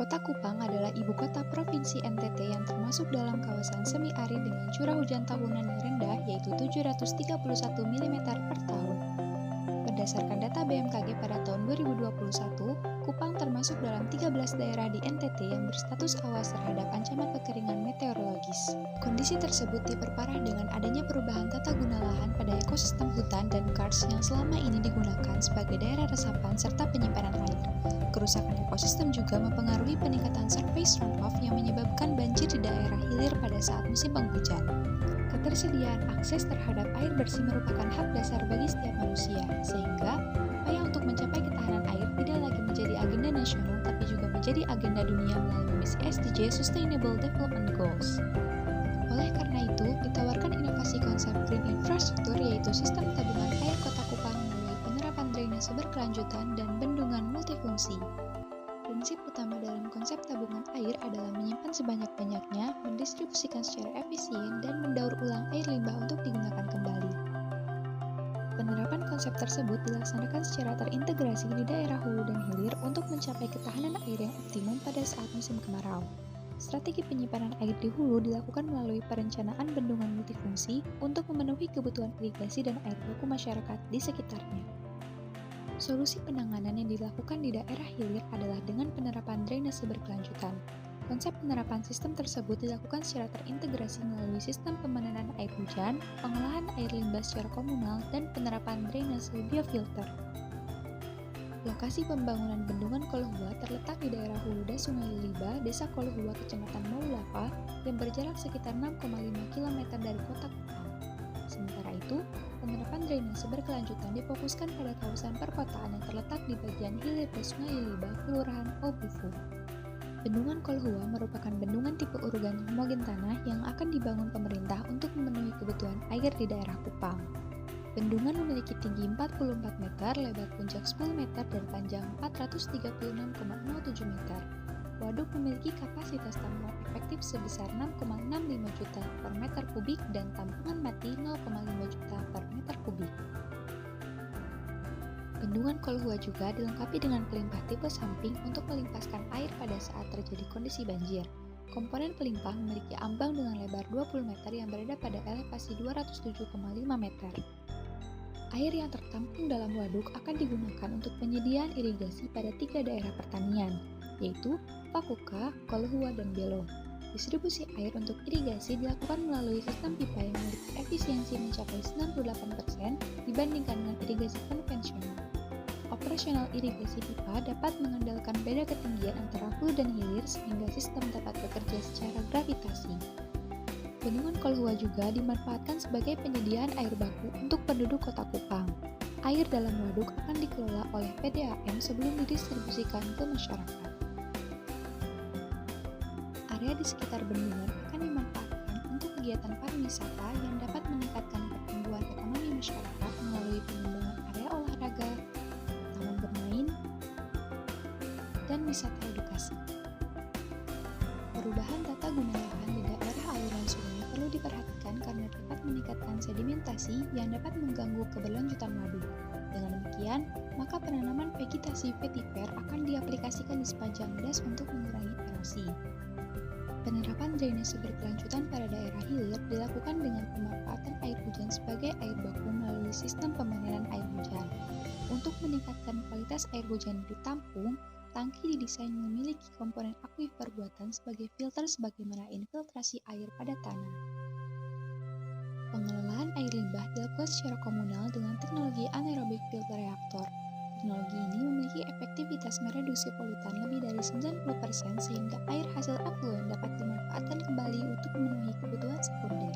Kota Kupang adalah ibu kota Provinsi NTT yang termasuk dalam kawasan semi-arid dengan curah hujan tahunan yang rendah yaitu 731 mm per tahun. Berdasarkan data BMKG pada tahun 2021, Kupang termasuk dalam 13 daerah di NTT yang berstatus awas terhadap ancaman kekeringan meteorologis. Kondisi tersebut diperparah dengan adanya perubahan tata guna lahan pada ekosistem hutan dan karst yang selama ini digunakan sebagai daerah resapan serta penyimpanan air. Kerusakan ekosistem juga mempengaruhi peningkatan surface runoff yang menyebabkan banjir di daerah hilir pada saat musim penghujan. Ketersediaan akses terhadap air bersih merupakan hak dasar bagi setiap manusia, sehingga upaya untuk mencapai ketahanan air tidak lagi menjadi agenda nasional tapi juga menjadi agenda dunia melalui misi SDG Sustainable Development Goals. Oleh karena itu, ditawarkan inovasi konsep green infrastructure yaitu sistem tabungan air Kota Kupang melalui penerapan drainase berkelanjutan dan bendungan multifungsi. Prinsip utama dalam konsep tabungan air adalah menyimpan sebanyak-banyaknya, mendistribusikan secara efisien, dan mendaur ulang air limbah untuk digunakan kembali. Penerapan konsep tersebut dilaksanakan secara terintegrasi di daerah hulu dan hilir untuk mencapai ketahanan air yang optimum pada saat musim kemarau. Strategi penyimpanan air di hulu dilakukan melalui perencanaan bendungan multifungsi untuk memenuhi kebutuhan irigasi dan air baku masyarakat di sekitarnya. Solusi penanganan yang dilakukan di daerah hilir adalah dengan penerapan drainase berkelanjutan. Konsep penerapan sistem tersebut dilakukan secara terintegrasi melalui sistem pengenalan air hujan, pengolahan air limbah secara komunal, dan penerapan drainase biofilter. Lokasi pembangunan bendungan Kolhua terletak di daerah hulu dan Sungai Liliba, Desa Kolhua, Kecamatan Maulapa, yang berjarak sekitar 6,5 km dari kota Kupang. Sementara itu, penerapan drainase berkelanjutan difokuskan pada kawasan perkotaan yang terletak di bagian hilir Sungai Liliba, Kelurahan Obufu. Bendungan Kolhua merupakan bendungan tipe urugan homogen tanah yang akan dibangun pemerintah untuk memenuhi kebutuhan air di daerah Kupang. Bendungan memiliki tinggi 44 meter, lebar puncak 10 meter, dan panjang 436,07 meter. Waduk memiliki kapasitas tampungan efektif sebesar 6,65 juta per meter kubik dan tampungan mati 0,5 juta per meter kubik. Bendungan Kolhua juga dilengkapi dengan pelimpah tipe samping untuk melimpaskan air pada saat terjadi kondisi banjir. Komponen pelimpah memiliki ambang dengan lebar 20 meter yang berada pada elevasi 207,5 meter. Air yang tertampung dalam waduk akan digunakan untuk penyediaan irigasi pada 3 daerah pertanian, yaitu Pakuka, Kolhua, dan Belo. Distribusi air untuk irigasi dilakukan melalui sistem pipa yang memiliki efisiensi mencapai 98% dibandingkan dengan irigasi konvensional. Operasional irigasi pipa dapat mengandalkan beda ketinggian antara hulu dan hilir sehingga sistem dapat bekerja secara gravitasi. Bendungan Kolhua juga dimanfaatkan sebagai penyediaan air baku untuk penduduk kota Kupang. Air dalam waduk akan dikelola oleh PDAM sebelum didistribusikan ke masyarakat. Area di sekitar bendungan akan dimanfaatkan untuk kegiatan pariwisata yang dapat meningkatkan pertumbuhan ekonomi masyarakat melalui pengembangan area olahraga, taman bermain, dan wisata edukasi. Perubahan tata guna lahan di daerah aliran sungai perlu diperhatikan karena dapat meningkatkan sedimentasi yang dapat mengganggu keberlanjutan waduk. Dengan demikian, maka penanaman vegetasi vetiver akan diaplikasikan di sepanjang das untuk mengurangi erosi. Penerapan drainase berkelanjutan pada daerah hilir dilakukan dengan pemanfaatan air hujan sebagai air baku melalui sistem pemanengan air hujan. Untuk meningkatkan kualitas air hujan yang ditampung, tangki didesain memiliki komponen akuifer buatan sebagai filter sebagaimana infiltrasi air pada tanah. Pengelolaan air limbah dilakukan secara komunal dengan teknologi anaerobic filter reaktor. Teknologi ini memiliki efektivitas mereduksi polutan lebih dari 90% sehingga air hasil efluen dapat dimanfaatkan kembali untuk memenuhi kebutuhan sekunder.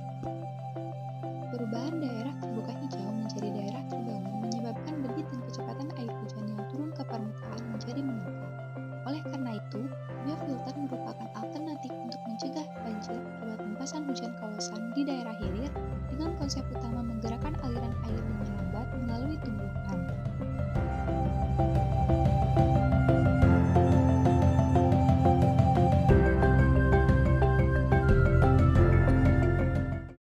Perubahan daerah terbuka hijau menjadi daerah terbangun menyebabkan debit dan kecepatan air hujan yang turun ke permukaan menjadi meningkat. Oleh karena itu, biofilter merupakan alternatif untuk mencegah banjir akibat hempasan hujan kawasan di daerah